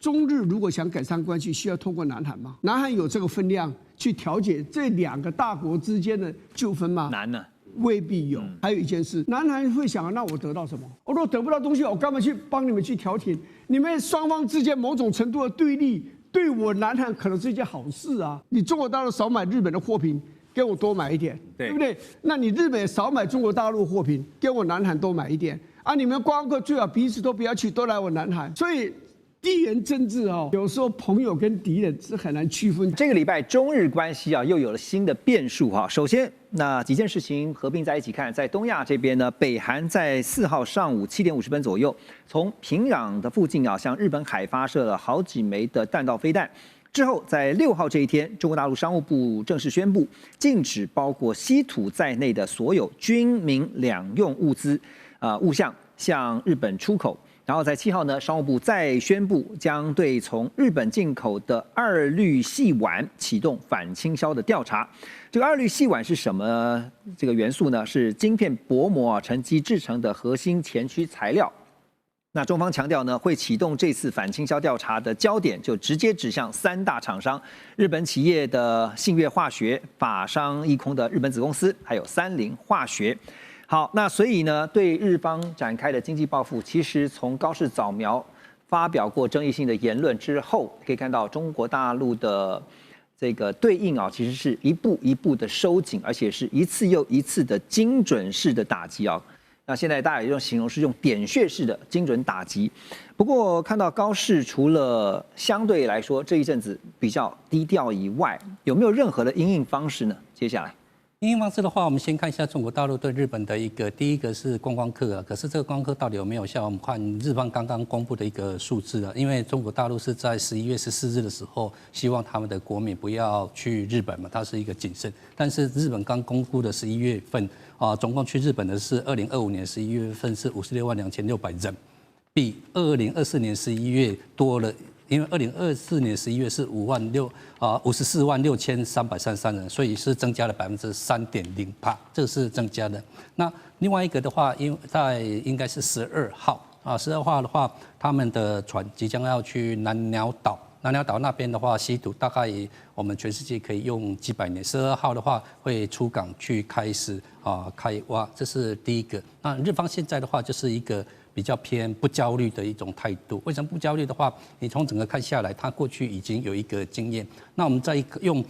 中日如果想改善关系，需要通过南韩吗？南韩有这个分量去调解这2个大国之间的纠纷吗？难呢。未必有。还有一件事，南韩会想，那我得到什么？我如果得不到东西，我干嘛去帮你们去调停？你们双方之间某种程度的对立，对我南韩可能是一件好事啊。你中国大陆少买日本的货品，给我多买一点，对不对？那你日本少买中国大陆货品，给我南韩多买一点啊。你们观光客最好彼此都不要去，都来我南韩。所以地缘政治有时候朋友跟敌人是很难区分。这个礼拜中日关系又有了新的变数首先，那几件事情合并在一起看，在东亚这边呢，北韩在4号上午7点50分左右，从平壤的附近向日本海发射了好几枚的弹道飞弹。之后，在6号这一天，中国大陆商务部正式宣布禁止包括稀土在内的所有军民两用物资物项向日本出口。然后在7号呢，商务部再宣布将对从日本进口的2氯细烷启动反倾销的调查。这个2氯细烷是什么这个元素呢？是晶片薄膜沉积制成的核心前驱材料。那中方强调呢，会启动这次反倾销调查的焦点就直接指向3大厂商：日本企业的信越化学、法商一空的日本子公司，还有三菱化学。好，那所以呢，对日方展开的经济报复，其实从高市早苗发表过争议性的言论之后，可以看到中国大陆的这个对应其实是一步一步的收紧，而且是一次又一次的精准式的打击那现在大家有一种形容是用点穴式的精准打击。不过看到高市除了相对来说这一阵子比较低调以外，有没有任何的因应方式呢？接下来。因应方式的话，我们先看一下中国大陆对日本的第一个是观光客可是这个观光客到底有没有效？我们看日方刚刚公布的一个数字因为中国大陆是在11月14日的时候，希望他们的国民不要去日本嘛，它是一个谨慎。但是日本刚公布的11月份总共去日本的是2025年11月份是56万2600人，比2024年11月多了。因为2024年11月是54万6333人，所以是增加了3.0%，这个是增加的。那另外一个的话，应该是12号12号的话，他们的船即将要去南鸟岛。南鸟岛那边的话，稀土大概我们全世界可以用几百年。12号的话会出港去开始开挖，这是第一个。那日方现在的话就是一个比较偏不焦虑的一种态度。为什么不焦虑的话，你从整个看下来，它过去已经有一个经验。那我们再用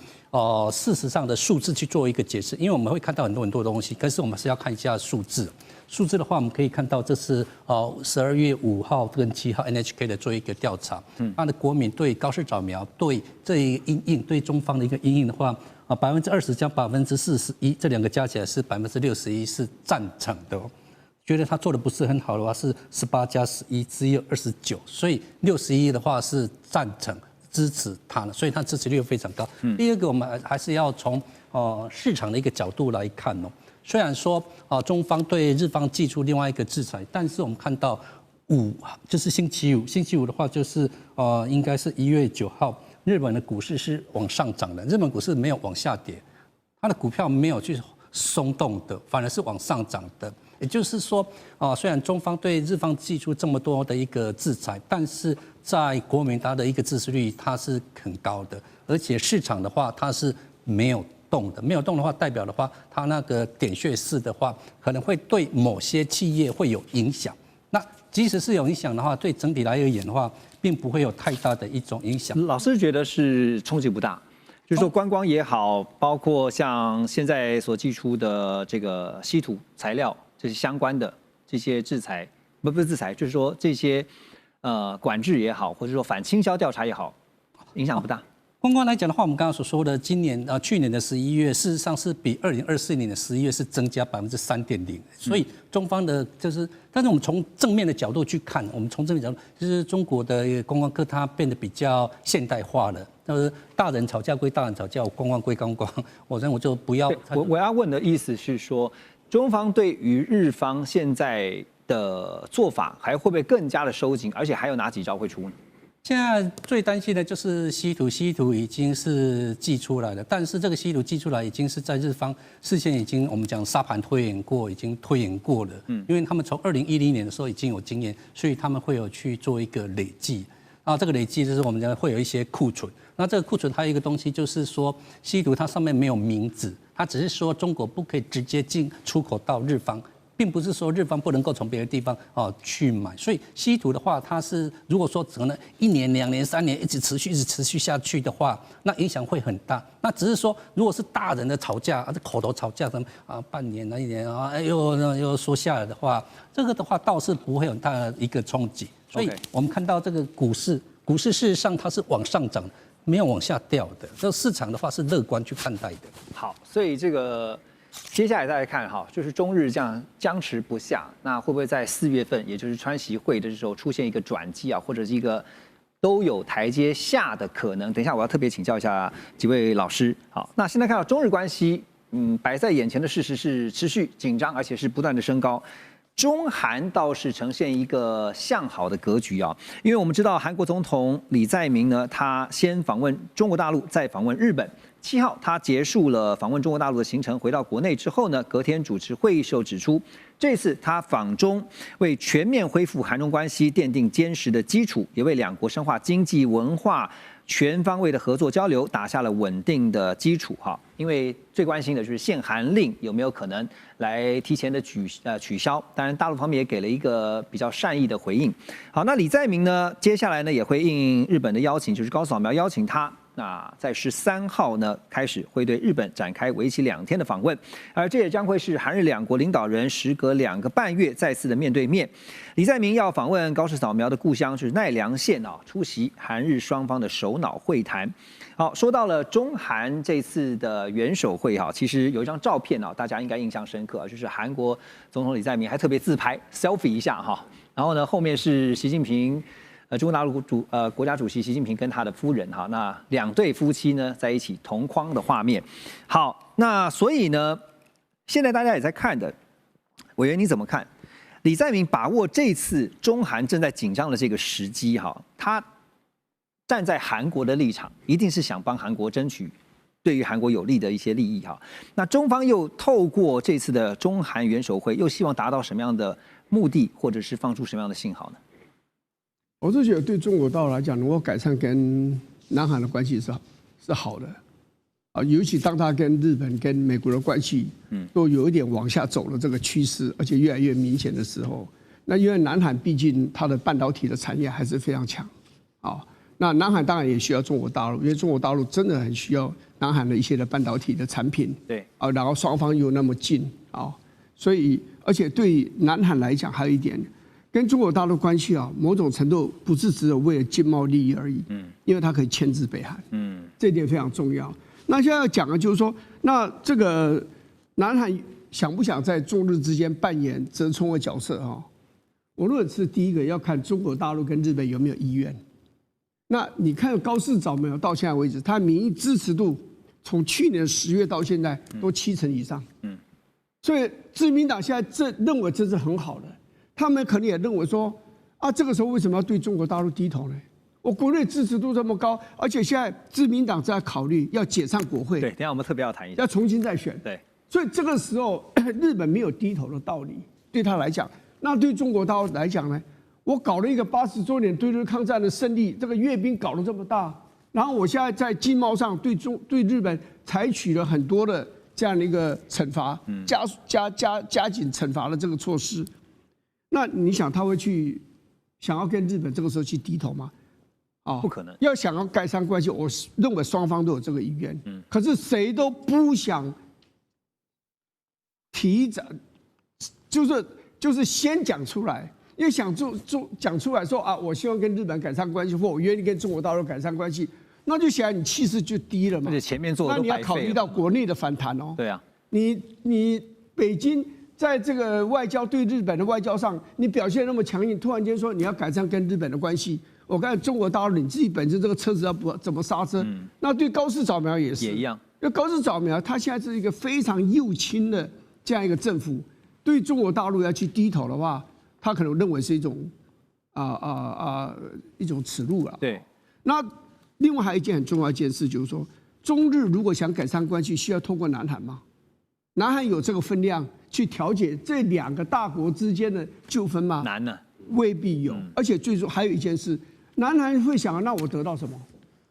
事实上的数字去做一个解释，因为我们会看到很多东西，但是我们是要看一下数字。数字的话，我们可以看到这是12月5号跟7号 NHK 的做一个调查，它的国民对高市早苗对这一个因应对中方的一个因应的话，20%加41%，这两个加起来是61%是赞成的觉得他做的不是很好的话是18加11只有29，所以61的话是赞成支持他的，所以他支持率非常高。第二个，我们还是要从市场的一个角度来看虽然说中方对日方祭出另外一个制裁，但是我们看到就是星期五的话就是应该是1月9号，日本的股市是往上涨的，日本股市没有往下跌，它的股票没有去松动的，反而是往上涨的。也就是说，虽然中方对日方祭出这么多的一个制裁，但是在国民它的一个支持率它是很高的，而且市场的话它是没有动的，没有动的话代表的话，它那个点穴式的话，可能会对某些企业会有影响。那即使是有影响的话，对整体来而言的话，并不会有太大的一种影响。老师觉得是冲击不大。就是说观光也好，包括像现在所寄出的这个稀土材料这些相关的这些制裁，不是制裁，就是说这些管制也好，或者说反倾销调查也好，影响不大。观光来讲的话，我们刚刚所说的，去年的11月，事实上是比2024年的11月是增加3.0%，所以中方的就是，但是我们从正面的角度去看，我们从正面角度，就是中国的观光客它变得比较现代化了。大人吵架归大人吵架，观光归观光，我认为就不要。我要问的意思是说，中方对于日方现在的做法，还会不会更加的收紧？而且还有哪几招会出呢？现在最担心的就是稀土已经是寄出来了，但是这个稀土寄出来已经是在日方事先已经我们讲沙盘推演过，已经推演过了。因为他们从2010年的时候已经有经验，所以他们会有去做一个累计。啊，这个累积就是我们会有一些库存。那这个库存还有一个东西就是说，稀土它上面没有名字，它只是说中国不可以直接出口到日方。并不是说日方不能够从别的地方去买，所以稀土的话，它是如果说可能1年、2年、3年一直持续下去的话，那影响会很大。那只是说，如果是大人的吵架，这口头吵架，半年、1年又说下来的话，这个的话倒是不会有很大的一个冲击。所以我们看到这个股市事实上它是往上涨，没有往下掉的。这市场的话是乐观去看待的。好，所以这个。接下来再来看哈，就是中日这样僵持不下，那会不会在4月份，也就是川习会的时候出现一个转机啊，或者是一个都有台阶下的可能？等一下我要特别请教一下几位老师。好，那现在看到中日关系，摆在眼前的事实是持续紧张，而且是不断的升高。中韩倒是呈现一个向好的格局啊，因为我们知道韩国总统李在明呢，他先访问中国大陆，再访问日本。7号，他结束了访问中国大陆的行程，回到国内之后呢，隔天主持会议时候指出，这次他访中为全面恢复韩中关系奠定坚实的基础，也为两国深化经济文化全方位的合作交流打下了稳定的基础哈。因为最关心的就是限韩令有没有可能来提前的取消，当然大陆方面也给了一个比较善意的回应。好，那李在明呢，接下来呢也会应日本的邀请，就是高扫描邀请他。那在13号呢，开始会对日本展开为期2天的访问，而这也将会是韩日两国领导人时隔2个半月再次的面对面。李在明要访问高市早苗的故乡是奈良县啊，出席韩日双方的首脑会谈。好，说到了中韩这次的元首会哈，其实有一张照片啊，大家应该印象深刻，就是韩国总统李在明还特别自拍 selfie 一下哈，然后呢后面是习近平。中国大陆国家主席习近平跟他的夫人哈，那2对夫妻呢在一起同框的画面。好，那所以呢，现在大家也在看的，委员你怎么看？李在明把握这次中韩正在紧张的这个时机哈，他站在韩国的立场，一定是想帮韩国争取对于韩国有利的一些利益哈。那中方又透过这次的中韩元首会，又希望达到什么样的目的，或者是放出什么样的信号呢？我是觉得对中国大陆来讲，能够改善跟南韩的关系是好的，啊，尤其当他跟日本、跟美国的关系，都有一点往下走的这个趋势，而且越来越明显的时候，那因为南韩毕竟它的半导体的产业还是非常强，啊，那南韩当然也需要中国大陆，因为中国大陆真的很需要南韩的一些的半导体的产品，对，啊，然后双方又那么近，啊，所以而且对南韩来讲还有一点。跟中国大陆关系啊，某种程度不是只有为了经贸利益而已，因为它可以牵制北韩，这一点非常重要。那现在要讲的就是说，那这个南韩想不想在中日之间扮演折冲的角色啊？我认为是第一个要看中国大陆跟日本有没有意愿。那你看高市早苗到现在为止，他民意支持度从去年10月到现在都70%以上，所以自民党现在认为这是很好的。他们可能也认为说，啊，这个时候为什么要对中国大陆低头呢？我国内支持度这么高，而且现在自民党在考虑要解散国会，对，等一下我们特别要谈一下，要重新再选，对，所以这个时候日本没有低头的道理，对他来讲，那对中国大陆来讲呢？我搞了一个80周年对日抗战的胜利，这个阅兵搞得这么大，然后我现在在经贸上对日本采取了很多的这样的一个惩罚，加紧惩罚的这个措施。那你想他会去想要跟日本这个时候去低头吗？啊，不可能。要想要改善关系，我认为双方都有这个意愿。可是谁都不想提早，就是先讲出来，因为想讲出来说啊，我希望跟日本改善关系，或我愿意跟中国大陆改善关系，那就显然你气势就低了嘛。而且前面做的都白费了。那你要考虑到国内的反弹哦。对啊，你北京。在这个外交对日本的外交上，你表现那么强硬，突然间说你要改善跟日本的关系，我看中国大陆你自己本身这个车子要怎么刹车？那对高市早苗也是一样。因为高市早苗他现在是一个非常右倾的这样一个政府，对中国大陆要去低头的话，他可能认为是一种一种耻辱啊。对。那另外还有一件很重要的一件事，就是说中日如果想改善关系，需要通过南韩吗？南韩有这个分量去调解这2个大国之间的纠纷吗？难呢，未必有。而且最终还有一件事，南韩会想，那我得到什么？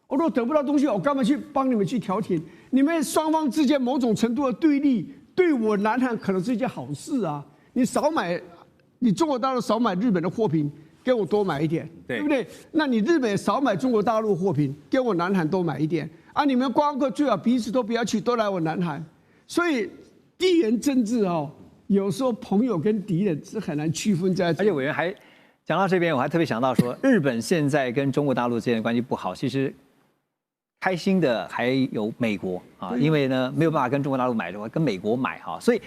我如果得不到东西，我干嘛去帮你们去调停？你们双方之间某种程度的对立，对我南韩可能是一件好事啊。你少买，你中国大陆少买日本的货品，给我多买一点，对不对？那你日本少买中国大陆货品，给我南韩多买一点啊。你们观光客最好彼此都不要去，都来我南韩。所以地缘政治哦，有时候朋友跟敌人是很难区分在。而且委员还讲到这边，我还特别想到说，日本现在跟中国大陆之间的关系不好，其实开心的还有美国啊，因为呢没有办法跟中国大陆买的话，跟美国买哈，所以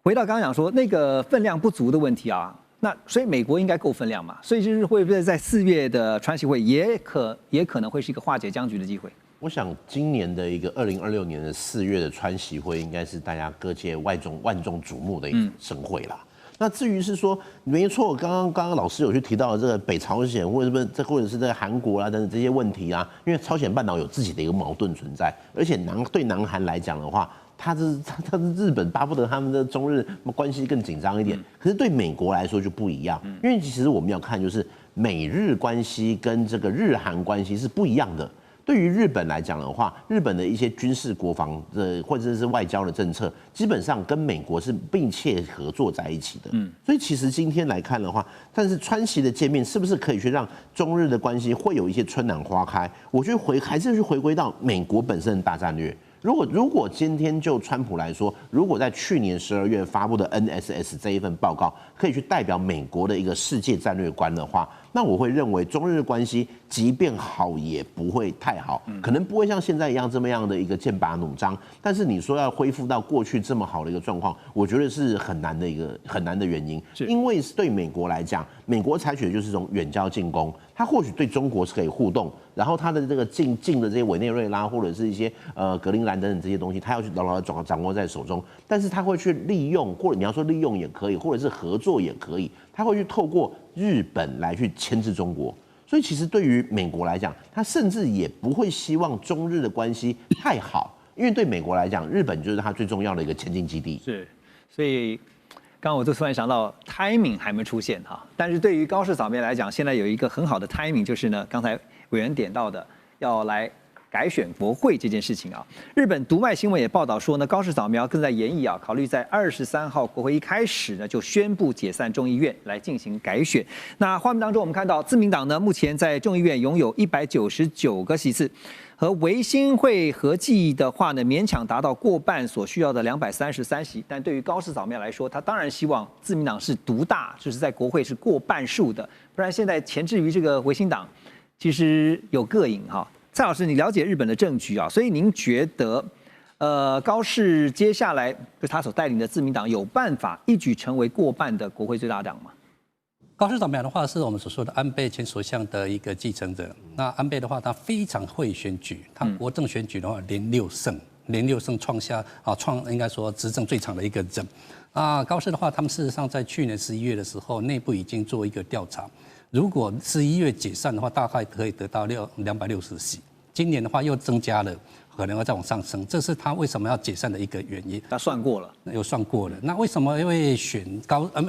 回到刚刚讲说那个分量不足的问题啊，那所以美国应该够分量嘛，所以就是会不会在4月的川习会也可能会是一个化解僵局的机会。我想今年的一个2026年的4月的川习会，应该是大家各界万众瞩目的一个盛会啦。那至于是说，没错，刚刚老师有去提到这个北朝鲜或者是在韩国啊等等这些问题啊，因为朝鲜半岛有自己的一个矛盾存在，而且对南韩来讲的话，他是日本巴不得他们的中日关系更紧张一点，可是对美国来说就不一样，因为其实我们要看就是美日关系跟这个日韩关系是不一样的。对于日本来讲的话，日本的一些军事国防的或者是外交的政策，基本上跟美国是密切合作在一起的。所以其实今天来看的话，但是川习的见面是不是可以去让中日的关系会有一些春暖花开？我觉得还是去回归到美国本身的大战略。如果今天就川普来说，如果在去年12月发布的 NSS 这一份报告可以去代表美国的一个世界战略观的话，那我会认为中日关系即便好也不会太好，可能不会像现在一样这么样的一个剑拔弩张。但是你说要恢复到过去这么好的一个状况，我觉得是很难的原因，因为对美国来讲，美国采取的就是这种远交近攻，它或许对中国是可以互动，然后它的这个近的这些委内瑞拉或者是一些格陵兰等等这些东西，它要去牢牢的掌握在手中，但是它会去利用，或者你要说利用也可以，或者是合作也可以，它会去透过日本来去牵制中国。所以其实对于美国来讲，他甚至也不会希望中日的关系太好，因为对美国来讲，日本就是他最重要的一个前进基地。是，所以刚刚我就突然想到 timing 还没出现哈，但是对于高市早苗来讲，现在有一个很好的 timing， 就是呢，刚才委员点到的要来改选国会这件事情啊。日本读卖新闻也报道说呢，高市早苗更在研议啊，考虑在23号国会一开始呢就宣布解散众议院来进行改选。那画面当中我们看到自民党呢目前在众议院拥有199个席次，和维新会合计的话呢，勉强达到过半所需要的233席。但对于高市早苗来说，他当然希望自民党是独大，就是在国会是过半数的，不然现在钳制于这个维新党，其实有膈应哈。蔡老师，你了解日本的政局啊，所以您觉得，高市接下来就他所带领的自民党有办法一举成为过半的国会最大党吗？高市早苗的话是我们所说的安倍前首相的一个继承者。那安倍的话，他非常会选举，他国政选举的话连6胜，创下应该说执政最长的一个人。高市的话，他们事实上在去年11月的时候，内部已经做一个调查，如果11月解散的话，大概可以得到260席。今年的话又增加了，可能会再往上升，这是他为什么要解散的一个原因。他算过了，有算过了。那为什么会选安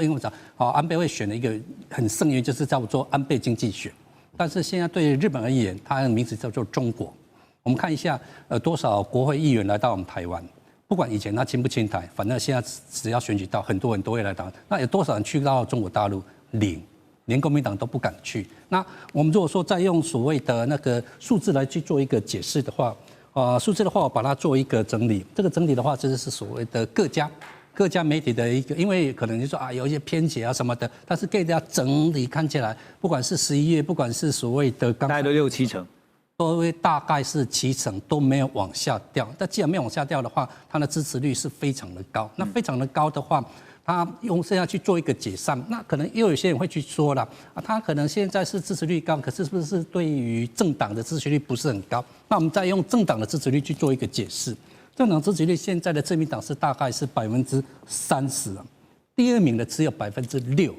倍会选的一个很胜因，就是叫做安倍经济学。但是现在对日本而言，它的名字叫做中国。我们看一下，多少国会议员来到我们台湾，不管以前他亲不亲台，反正现在只要选举到，很多人都会来到。那有多少人去到中国大陆？0。连国民党都不敢去。那我们如果说再用所谓的那个数字来去做一个解释的话，数字的话我把它做一个整理。这个整理的话，这就是所谓的各家媒体的一个，因为可能就说有一些偏见什么的，但是给大家整理看起来，不管是11月，不管是所谓的大概都6、7成，都会大概是7成都没有往下掉。但既然没有往下掉的话，它的支持率是非常的高。那非常的高的话，他用这样去做一个解散，那可能又有些人会去说了，他可能现在是支持率高，可是是不是对于政党的支持率不是很高？那我们再用政党的支持率去做一个解释。政党支持率现在的自民党是大概是30%，第2名的只有6%，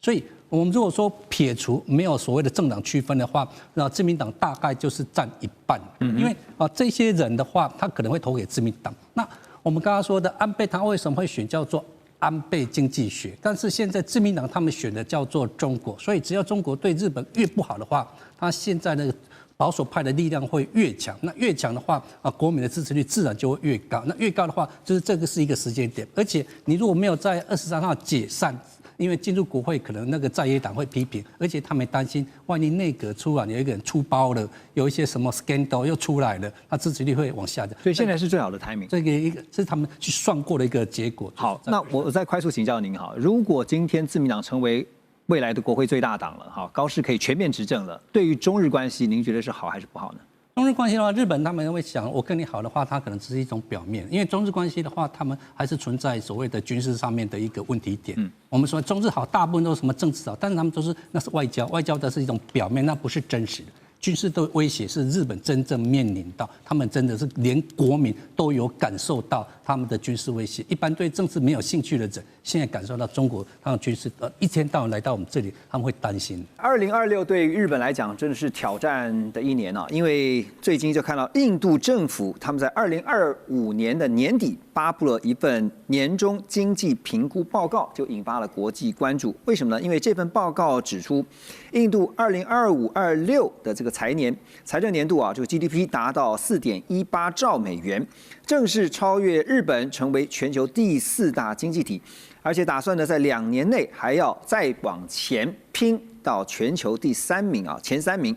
所以我们如果说撇除没有所谓的政党区分的话，那自民党大概就是占1半，因为这些人的话，他可能会投给自民党。那我们刚刚说的安倍，他为什么会选叫做安倍经济学，但是现在自民党他们选的叫做中国，所以只要中国对日本越不好的话，他现在那个保守派的力量会越强，那越强的话国民的支持率自然就会越高，那越高的话，就是这个是一个时间点，而且你如果没有在23号解散。因为进入国会，可能那个在野党会批评，而且他们担心，万一内阁出来有一个人出包了，有一些什么 scandal 又出来了，他支持率会往下降。所以现在是最好的 timing。这个一个是他们去算过的一个结果。好，那我再快速请教您哈，如果今天自民党成为未来的国会最大党了，哈，高市可以全面执政了，对于中日关系，您觉得是好还是不好呢？中日关系的话，日本他们会想，我跟你好的话，它可能只是一种表面，因为中日关系的话，他们还是存在所谓的军事上面的一个问题点。我们说中日好，大部分都是什么政治好，但是他们那是外交，外交的是一种表面，那不是真实的。军事的威胁是日本真正面临到，他们真的是连国民都有感受到他们的军事威胁。一般对政治没有兴趣的人，现在感受到中国他们军事一天到晚来到我们这里，他们会担心。2026对于日本来讲真的是挑战的一年啊，因为最近就看到印度政府他们在2025年的年底发布了一份年终经济评估报告，就引发了国际关注。为什么呢？因为这份报告指出，印度2025-26的这个财政年度啊，这个 GDP 达到4.18兆美元，正式超越日本，成为全球第4大经济体，而且打算呢在2年内还要再往前拼到全球第3名啊，前3名。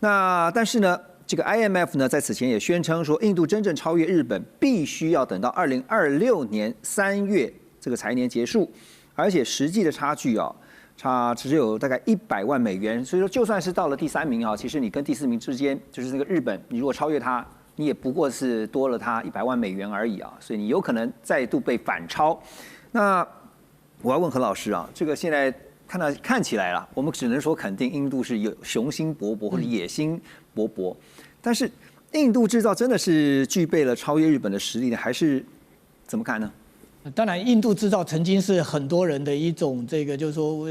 那但是呢，这个 IMF 呢在此前也宣称说，印度真正超越日本，必须要等到2026年3月这个财年结束，而且实际的差距啊。差只有大概100万美元，所以说就算是到了第3名啊，其实你跟第4名之间，就是那个日本，你如果超越它，你也不过是多了它100万美元而已啊，所以你有可能再度被反超。那我要问何老师啊，这个现在看起来啦，我们只能说肯定印度是有雄心勃勃或者野心勃勃，但是印度制造真的是具备了超越日本的实力呢，还是怎么看呢？当然，印度制造曾经是很多人的一种就是说，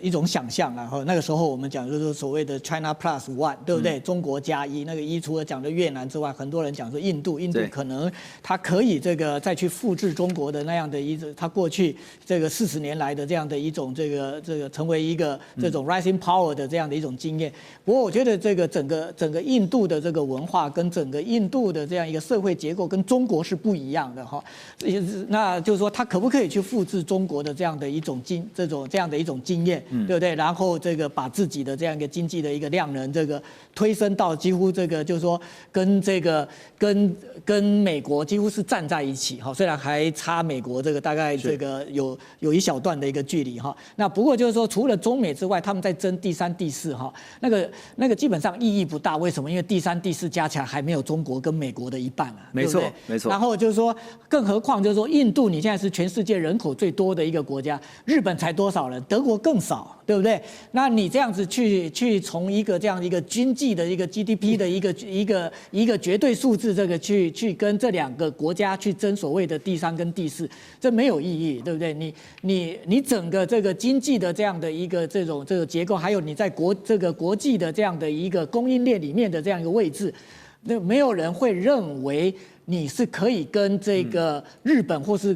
一种想象啊。那个时候我们讲就是所谓的 China Plus One， 对不对？中国加1，那个1除了讲的越南之外，很多人讲说印度可能它可以这个再去复制中国的那样的它过去这个40年来的这样的一种这个成为一个这种 rising power 的这样的一种经验。不过我觉得这个整个印度的这个文化跟整个印度的这样一个社会结构跟中国是不一样的哈。那就是说，他可不可以去复制中国的这样的一种这样的一种经验，对不对？然后这个把自己的这样一个经济的一个量能，这个推升到几乎这个就是说跟美国几乎是站在一起哈，虽然还差美国这个大概这个有一小段的一个距离哈。那不过就是说，除了中美之外，他们在争第3、第4哈，那个基本上意义不大。为什么？因为第3、第4加起来还没有中国跟美国的一半啊，没错，没错。然后就是说，更何况就是说，印度你现在是全世界人口最多的一个国家，日本才多少人？德国更少，对不对？那你这样子去从一个这样一个经济的一个 GDP 的一个绝对数字，这个去跟这2个国家去争所谓的第3跟第4，这没有意义，对不对？你整个这个经济的这样的一个这个结构，还有你在国际的这样的一个供应链里面的这样一个位置，那没有人会认为你是可以跟这个日本或是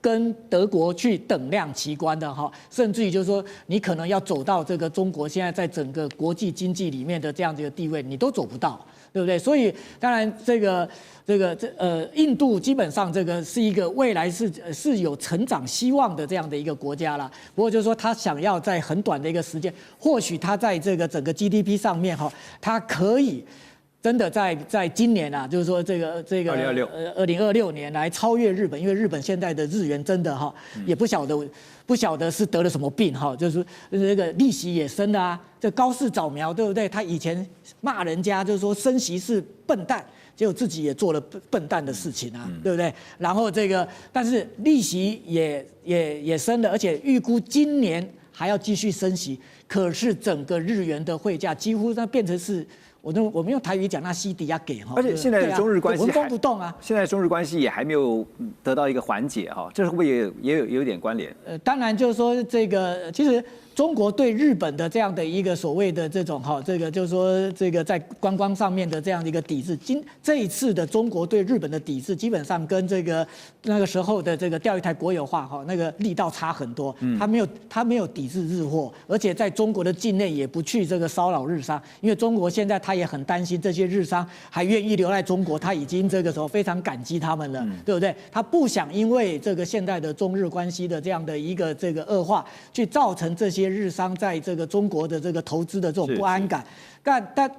跟德国去等量齐观的哈，甚至于就是说你可能要走到这个中国现在在整个国际经济里面的这样的一个地位，你都走不到，对不对？所以当然印度基本上这个是一个未来是有成长希望的这样的一个国家啦。不过就是说他想要在很短的一个时间，或许他在这个整个 GDP 上面哈，他可以。真的在今年啊，就是说这个2026年来超越日本，因为日本现在的日元真的哈也不晓得是得了什么病哈，就是这个利息也升了啊，这高市早苗对不对？他以前骂人家就是说升息是笨蛋，结果自己也做了笨蛋的事情啊，对不对？然后但是利息也升了，而且预估今年还要继续升息，可是整个日元的汇价几乎那变成是。我们用台语讲，那西底亚给哈，而且现在的中日关系纹风不动啊。现在中日关系也还没有得到一个缓解哈，这会不会也有点关联？当然就是说这个其实。中国对日本的这样的一个所谓的这种这个就是说这个在观光上面的这样的一个抵制，这一次的中国对日本的抵制，基本上跟这个那个时候的这个钓鱼台国有化那个力道差很多。他没有抵制日货，而且在中国的境内也不去这个骚扰日商，因为中国现在他也很担心这些日商还愿意留在中国，他已经这个时候非常感激他们了，对不对？他不想因为这个现在的中日关系的这样的一个这个恶化，去造成这些日商在这个中国的这个投资的这种不安感，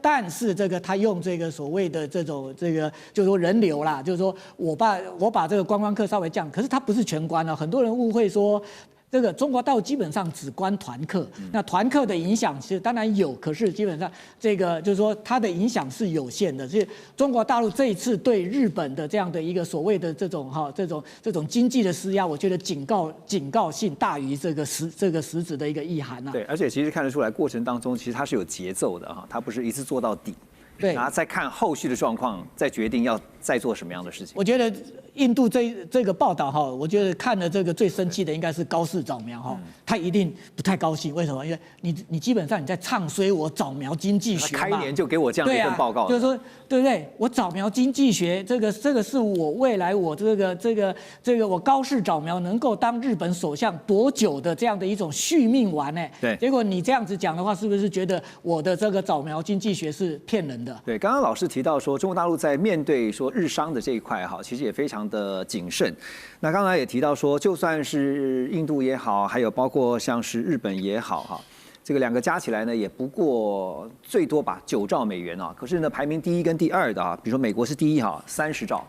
但是这个他用这个所谓的这种这个就是说人流啦，就是说我把这个观光客稍微降，可是它不是全关啊，很多人误会说。这个中国大陆基本上只关团客，那团客的影响其实当然有，可是基本上这个就是说它的影响是有限的。所以中国大陆这一次对日本的这样的一个所谓的这种经济的施压，我觉得警告性大于这个实质的一个意涵啊。对，而且其实看得出来，过程当中其实它是有节奏的哈，它不是一次做到底。对，然后再看后续的状况，再决定要再做什么样的事情。我觉得印度这个报道我觉得看了这个最生气的应该是高市早苗他一定不太高兴。为什么？因为你基本上你在唱衰我早苗经济学嘛，开年就给我这样的一份报告，就是说对不对？我早苗经济学这个是我未来我这个我高市早苗能够当日本首相多久的这样的一种续命丸呢？对，结果你这样子讲的话，是不是觉得我的这个早苗经济学是骗人的？对，刚刚老师提到说，中国大陆在面对说日商的这一块其实也非常的谨慎。那刚才也提到说，就算是印度也好，还有包括像是日本也好这个两个加起来呢，也不过最多吧9兆美元可是呢，排名第一跟第二的比如说美国是第一30兆。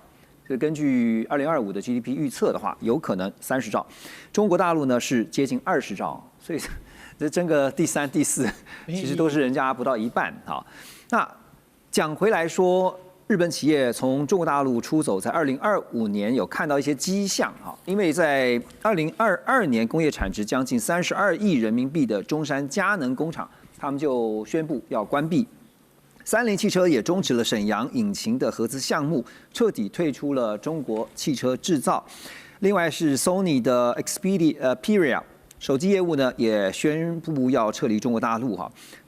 所以根据2025的 GDP 预测的话，有可能30兆。中国大陆呢是接近20兆，所以这争个第3、第4，其实都是人家不到一半那讲回来说，日本企业从中国大陆出走，在2025年有看到一些迹象因为在2022年工业产值将近32亿人民币的中山佳能工厂，他们就宣布要关闭。三菱汽车也终止了沈阳引擎的合资项目，彻底退出了中国汽车制造。另外是 Sony 的 Xperia 手机业务呢，也宣布要撤离中国大陆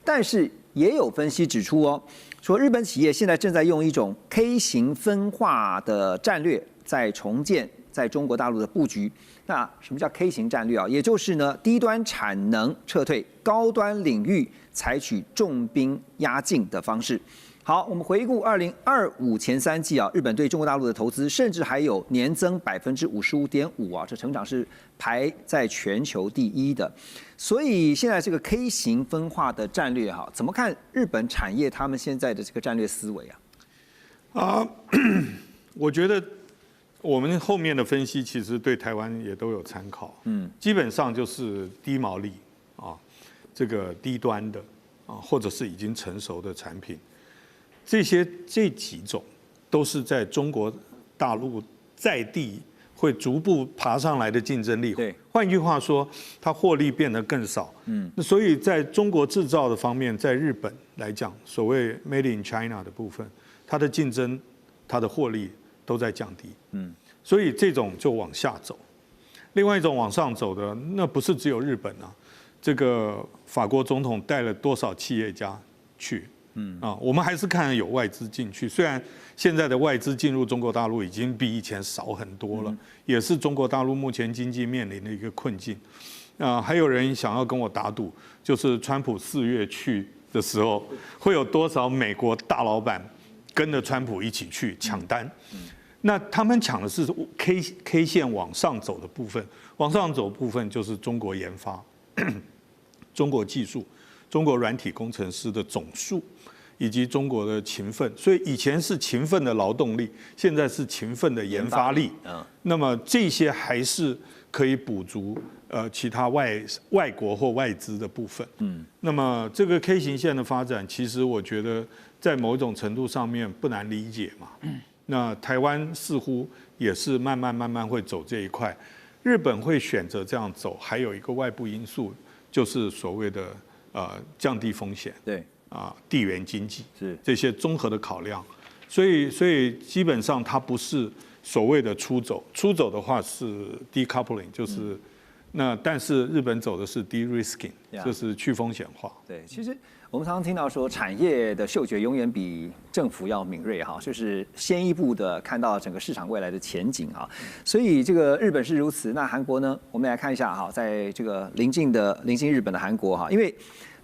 但是也有分析指出说日本企业现在正在用一种 K 型分化的战略，在重建在中国大陆的布局。那什么叫 K 型战略也就是呢，低端产能撤退，高端领域采取重兵压境的方式。好，我们回顾2025前3季日本对中国大陆的投资甚至还有年增55.5%这成长是排在全球第一的。所以现在这个 K 型分化的战略怎么看日本产业他们现在的这个战略思维我觉得我们后面的分析其实对台湾也都有参考，基本上就是低毛利这个低端的或者是已经成熟的产品。这几种都是在中国大陆在地会逐步爬上来的竞争力。对，换句话说，它获利变得更少。那所以在中国制造的方面，在日本来讲，所谓 Made in China 的部分，它的竞争、它的获利都在降低。所以这种就往下走。另外一种往上走的，那不是只有日本这个法国总统带了多少企业家去？我们还是看有外资进去，虽然现在的外资进入中国大陆已经比以前少很多了，也是中国大陆目前经济面临的一个困境。还有人想要跟我打赌，就是川普4月去的时候，会有多少美国大老板跟着川普一起去抢单？那他们抢的是 K 线往上走的部分，往上走的部分就是中国研发、中国技术、中国软体工程师的总数，以及中国的勤奋。所以以前是勤奋的劳动力，现在是勤奋的研发力。那么这些还是可以补足其他外国或外资的部分。那么这个 K 型线的发展，其实我觉得在某种程度上面不难理解嘛。那台湾似乎也是慢慢会走这一块， ，日本会选择这样走，还有一个外部因素，就是所谓的降低风险，对地缘经济是这些综合的考量，所以基本上它不是所谓的出走的话是 decoupling， 就是但是日本走的是 de-risking， 就是去风险化。对，其实我们常常听到说，产业的嗅觉永远比政府要敏锐哈，就是先一步的看到整个市场未来的前景哈。所以这个日本是如此，那韩国呢？我们来看一下哈，在这个临近日本的韩国哈，因为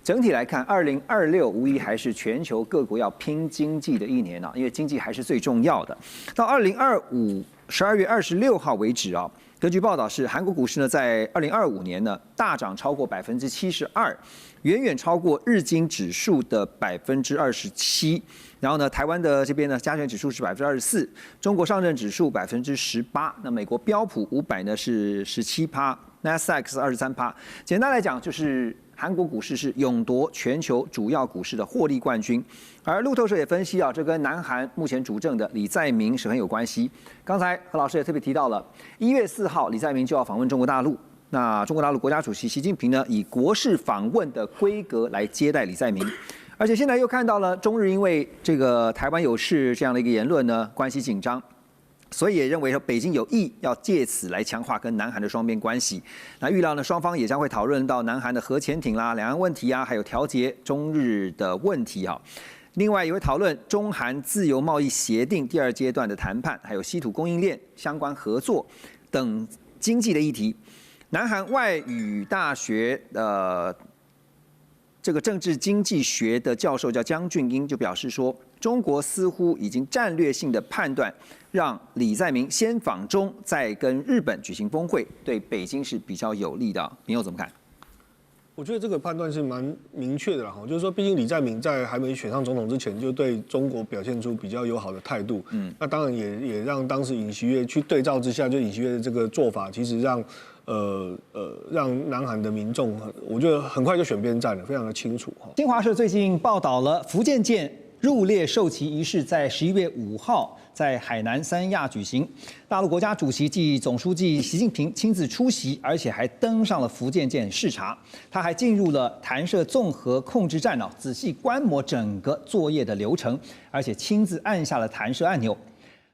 整体来看，2026无疑还是全球各国要拼经济的一年啊，因为经济还是最重要的。到2025 12月26号为止啊。根据报道是，韩国股市呢在2025年呢大涨超过72%，远远超过日经指数的27%。然后呢，台湾的这边呢加权指数是24%，中国上证指数18%，那美国标普500呢是17%，NASDAQ 是23%。简单来讲就是。韩国股市是勇夺全球主要股市的获利冠军，而路透社也分析啊，这跟南韩目前主政的李在明是很有关系。刚才何老师也特别提到了，1月4号李在明就要访问中国大陆，那中国大陆国家主席习近平呢，以国事访问的规格来接待李在明，而且现在又看到了中日因为这个台湾有事这样的一个言论呢，关系紧张。所以也认为说，北京有意要借此来强化跟南韩的双边关系。那预料呢，双方也将会讨论到南韩的核潜艇啦、两岸问题啊，还有调节中日的问题啊。另外也会讨论中韩自由贸易协定第2阶段的谈判，还有稀土供应链相关合作等经济的议题。南韩外语大学这个政治经济学的教授叫姜俊英就表示说，中国似乎已经战略性的判断，让李在明先访中，再跟日本举行峰会，对北京是比较有利的。你又怎么看？我觉得这个判断是蛮明确的啦，就是说，毕竟李在明在还没选上总统之前，就对中国表现出比较友好的态度。那当然也让当时尹锡悦去对照之下，就尹锡悦的这个做法，其实让南韩的民众，我觉得很快就选边站了，非常的清楚哈。新华社最近报道了福建舰入列授旗仪式在11月5号在海南三亚举行，大陆国家主席暨总书记习近平亲自出席，而且还登上了福建舰视察。他还进入了弹射综合控制站仔细观摩整个作业的流程，而且亲自按下了弹射按钮。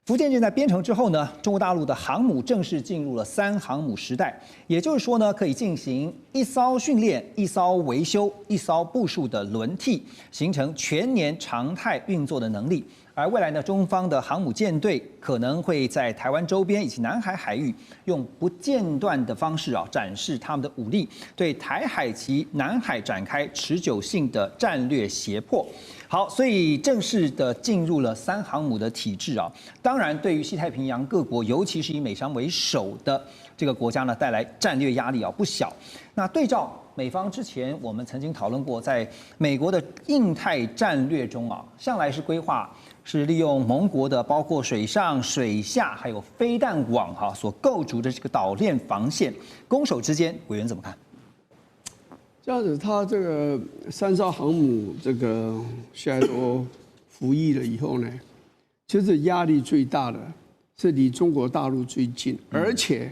福建舰在编程之后呢，中国大陆的航母正式进入了3航母时代，也就是说呢，可以进行1艘训练、1艘维修、1艘部署的轮替，形成全年常态运作的能力。而未来呢，中方的航母舰队可能会在台湾周边以及南海海域，用不间断的方式展示他们的武力，对台海及南海展开持久性的战略胁迫。好，所以正式的进入了3航母的体制当然对于西太平洋各国，尤其是以美商为首的这个国家呢，带来战略压力不小。那对照美方之前我们曾经讨论过，在美国的印太战略中向来是规划是利用盟国的包括水上、水下还有飞弹网所构筑的这个岛链防线，攻守之间，委员怎么看？这样子，他这个3艘航母这个现在都服役了以后呢，其实压力最大的是离中国大陆最近，而且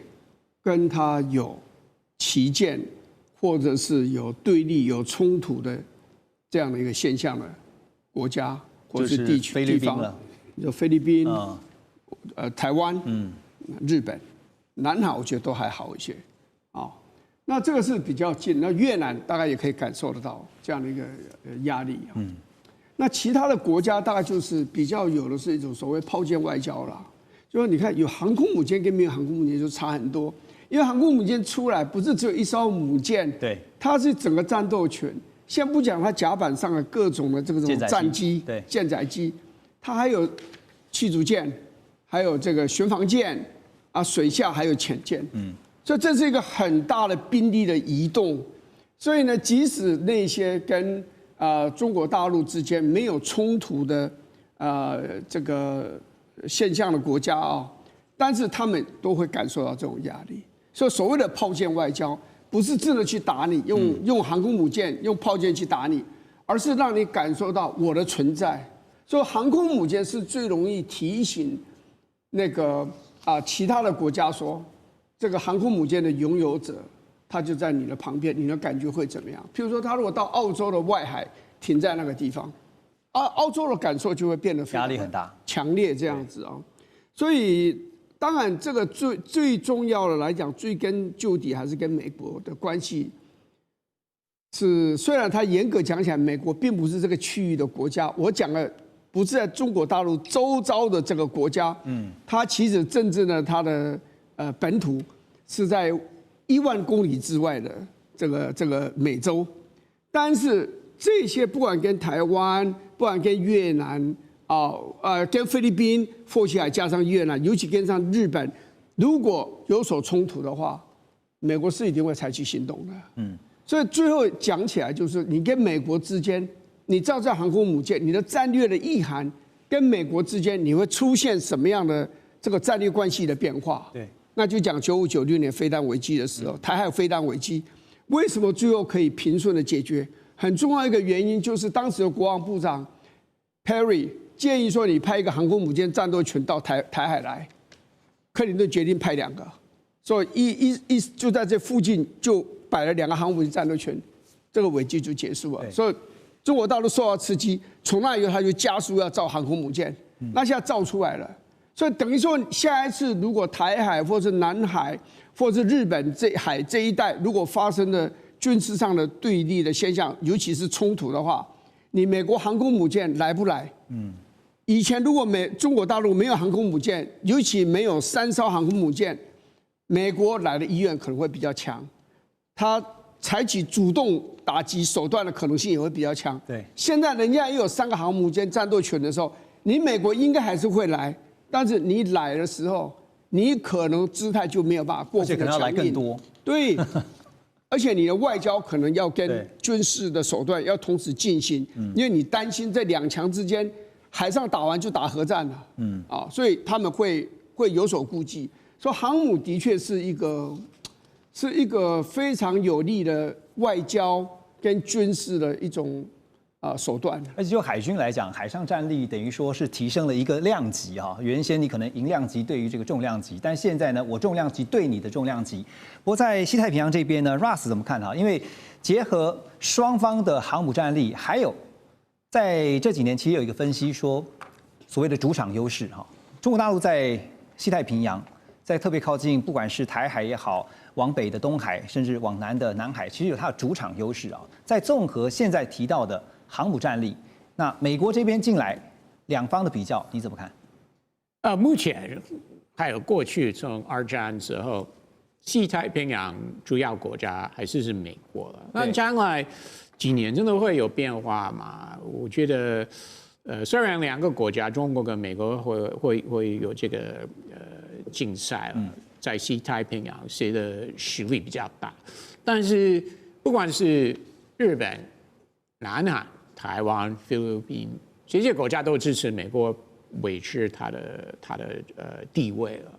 跟他有旗舰或者是有对立、有冲突的这样的一个现象的国家或是地区地方，就菲律宾、台湾、日本、南海，我觉得都还好一些那这个是比较近，那越南大概也可以感受得到这样的一个压力那其他的国家大概就是比较有的是一种所谓炮舰外交啦，就是你看有航空母舰跟没有航空母舰就差很多，因为航空母舰出来不是只有1艘母舰，对，它是整个战斗群。先不讲它甲板上的各种的这种战机、舰载机，它还有驱逐舰，还有这个巡防舰水下还有潜舰，所以这是一个很大的兵力的移动。所以呢，即使那些跟中国大陆之间没有冲突的这个现象的国家但是他们都会感受到这种压力。所以所谓的炮舰外交，不是真的去打你，用航空母舰、用炮舰去打你，而是让你感受到我的存在。所以航空母舰是最容易提醒那个其他的国家说，这个航空母舰的拥有者它就在你的旁边，你的感觉会怎么样？譬如说，它如果到澳洲的外海停在那个地方，澳洲的感受就会变得非常压力很大、强烈这样子啊。所以，当然这个最重要的来讲，追根究底还是跟美国的关系。是，虽然它严格讲起来，美国并不是这个区域的国家。我讲的不是在中国大陆周遭的这个国家，它其实真正的它的本土是在1万公里之外的这个美洲。但是这些不管跟台湾，不管跟越南跟菲律宾、或许还加上越南，尤其跟上日本，如果有所冲突的话，美国是一定会采取行动的。所以最后讲起来，就是你跟美国之间，你造这航空母舰，你的战略的意涵跟美国之间，你会出现什么样的这个战略关系的变化？对，那就讲95、96年飞弹危机的时候，台海飞弹危机，为什么最后可以平顺的解决？很重要一个原因就是当时的国防部长 Perry 建议说，你派一个航空母舰战斗群到台海来，克林顿决定派2个，所以就在这附近就摆了2个航空母舰战斗群，这个危机就结束了。所以中国大陆受到刺激，从那以后他就加速要造航空母舰，那现在造出来了。所以等于说，下一次如果台海或是南海或是日本这一带如果发生了军事上的对立的现象，尤其是冲突的话，你美国航空母舰来不来？以前如果中国大陆没有航空母舰，尤其没有3艘航空母舰，美国来的意愿可能会比较强，他采取主动打击手段的可能性也会比较强。对，现在人家也有3个航空母舰战斗群的时候，你美国应该还是会来，但是你来的时候，你可能姿态就没有办法过分的强硬，而且可能要来更多。对。而且你的外交可能要跟军事的手段要同时进行，因为你担心这2强之间海上打完就打核战了，所以他们会有所顾忌。所以航母的确是一个非常有利的外交跟军事的一种手段。而且就海军来讲，海上战力等于说是提升了一个量级哈。原先你可能银量级对于这个重量级，但现在呢，我重量级对你的重量级。不过在西太平洋这边呢 ，Russ 怎么看哈？因为结合双方的航母战力，还有在这几年其实有一个分析说，所谓的主场优势哈，中国大陆在西太平洋，在特别靠近不管是台海也好，往北的东海，甚至往南的南海，其实有它的主场优势啊。在综合现在提到的航母战力，那美国这边进来，2方的比较，你怎么看？目前还有过去从2战之后，西太平洋主要国家还是美国了。那将来几年真的会有变化吗？我觉得，虽然2个国家，中国跟美国会有这个竞赛了，在西太平洋谁的实力比较大，但是不管是日本、南韩、台湾、菲律宾这些国家都支持美国维持它的地位了。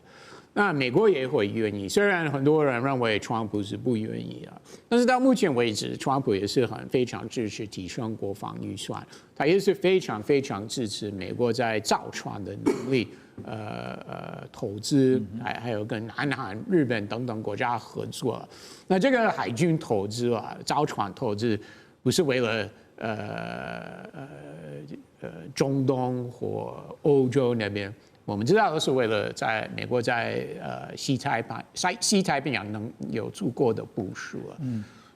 那美国也会愿意，虽然很多人认为川普是不愿意啊，但是到目前为止，川普也是非常支持提升国防预算，他也是非常支持美国在造船的能力，投资，还有跟南韩、日本等等国家合作。那这个海军投资啊，造船投资不是为了中东或欧洲那边。我们知道，是为了在美国在西太平洋能有足够的部署了。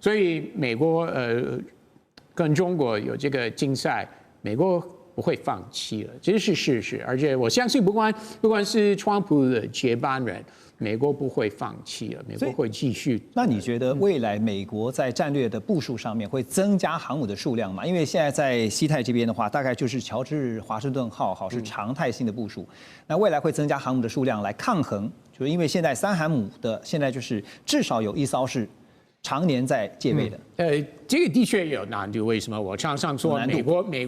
所以美国跟中国有这个竞赛，美国不会放弃了，这是事实。而且我相信，不管是川普的接班人，美国不会放弃了，美国会继续。那你觉得未来美国在战略的部署上面会增加航母的数量吗？因为现在在西太这边的话，大概就是乔治华盛顿号是常态性的部署。那未来会增加航母的数量来抗衡，就是因为现在3航母的现在就是至少有1艘是常年在戒备的。这个的确有难度。为什么？我常常说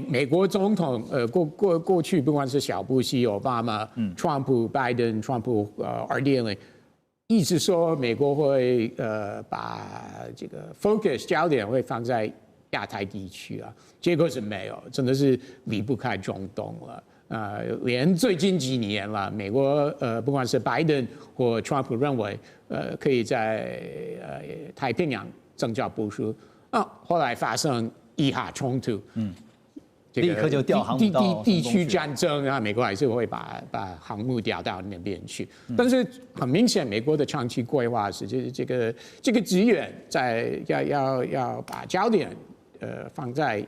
美国总统过去不管是小布希、奥巴马、川普、拜登、川普2.0，一直说美国会把这个 focus 焦点会放在亚太地区啊，结果是没有，真的是离不开中东了。连最近几年了，美国不管是拜登或川普认为可以在太平洋增加部署，后来发生以哈冲突，立刻就调航母到地区战争啊，美国还是会把航母调到那边去。但是很明显，美国的长期规划是这个资源要把焦点放在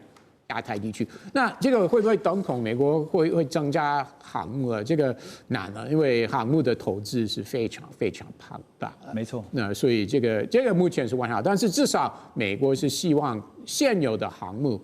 亚太地区。那这个会不会等同美国会增加航母啊？这个难了，因为航母的投资是非常非常庞大的。没错。那所以这个目前是完好，但是至少美国是希望现有的航母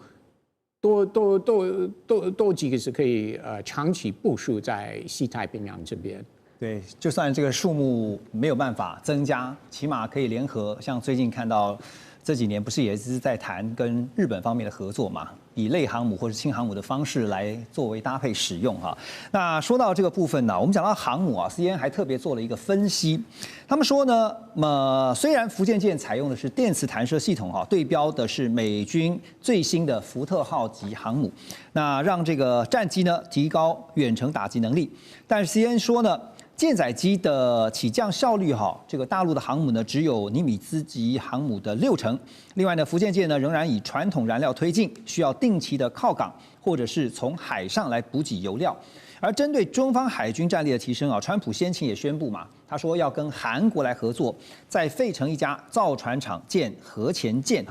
多几个是可以长期部署在西太平洋这边。对，就算这个数目没有办法增加，起码可以联合。像最近看到这几年不是也是在谈跟日本方面的合作嘛，以类航母或者轻航母的方式来作为搭配使用哈。那说到这个部分呢，我们讲到航母啊 ，CNN 还特别做了一个分析，他们说呢，虽然福建舰采用的是电磁弹射系统哈，对标的是美军最新的福特号级航母，那让这个战机呢提高远程打击能力，但是 CNN 说呢。舰载机的起降效率这个大陆的航母呢只有尼米兹级航母的60%。另外呢，福建舰呢仍然以传统燃料推进，需要定期的靠港或者是从海上来补给油料。而针对中方海军战力的提升川普先前也宣布嘛，他说要跟韩国来合作，在费城一家造船厂建核潜舰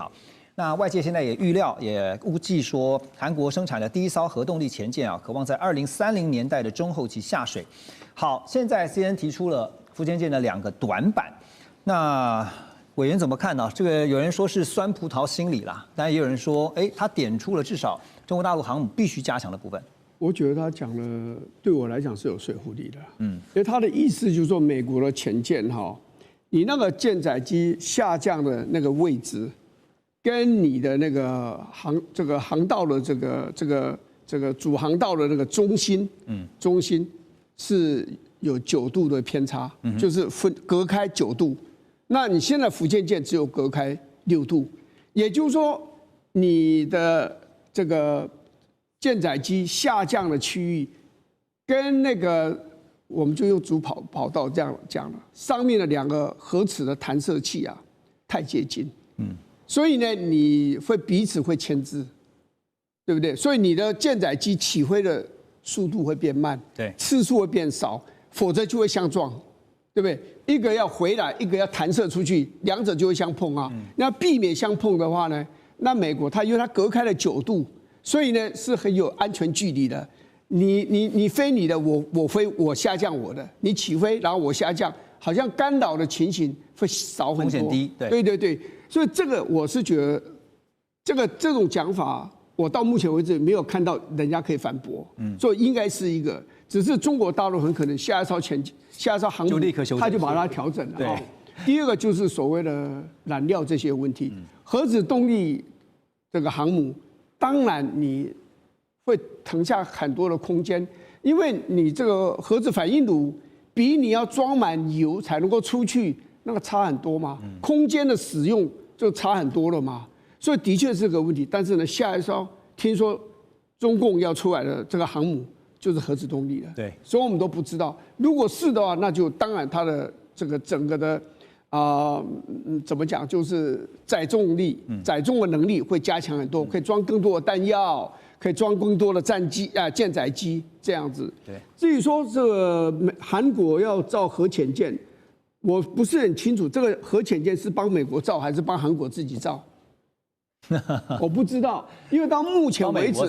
那外界现在也预料，也估计说，韩国生产的第一艘核动力潜舰渴望在2030年代的中后期下水。好，现在 CNN 提出了福建舰的2个短板，那委员怎么看呢？这个有人说是酸葡萄心理啦，但也有人说，他点出了至少中国大陆航母必须加强的部分。我觉得他讲的对我来讲是有说服力的，因为他的意思就是说，美国的潜舰你那个舰载机下降的那个位置，跟你的那个航道的这个主航道的那个中心是有9度的偏差，就是隔开9度。那你现在福建舰只有隔开6度，也就是说，你的这个舰载机下降的区域，跟那个我们就用主跑道这样讲了，上面的2个核磁的弹射器太接近，所以呢，你会彼此会牵制，对不对？所以你的舰载机起飞的速度会变慢，对，次数会变少，否则就会相撞，对不对？一个要回来，一个要弹射出去，两者就会相碰那避免相碰的话呢，那美国因为它隔开了9度，所以呢是很有安全距离的。你飞你的，我飞我下降我的，你起飞然后我下降，好像干扰的情形会少很多，风险低，对，所以这个我是觉得，这种讲法，我到目前为止没有看到人家可以反驳，所以应该是一个，只是中国大陆很可能下一艘航母就立刻修正，他就把它调整了。对，第二个就是所谓的燃料这些问题，核子动力这个航母，当然你会腾下很多的空间，因为你这个核子反应炉比你要装满油才能够出去，那个差很多嘛，空间的使用就差很多了嘛，所以的确是个问题。但是呢，下一艘听说中共要出来的这个航母就是核子动力的，对，所以我们都不知道。如果是的话，那就当然它的这个整个的怎么讲，就是载重的能力会加强很多，可以装更多的弹药，可以装更多的舰载机这样子。对，至于说这个韩国要造核潜舰，我不是很清楚，这个核潜舰是帮美国造还是帮韩国自己造？我不知道，因为到目前为止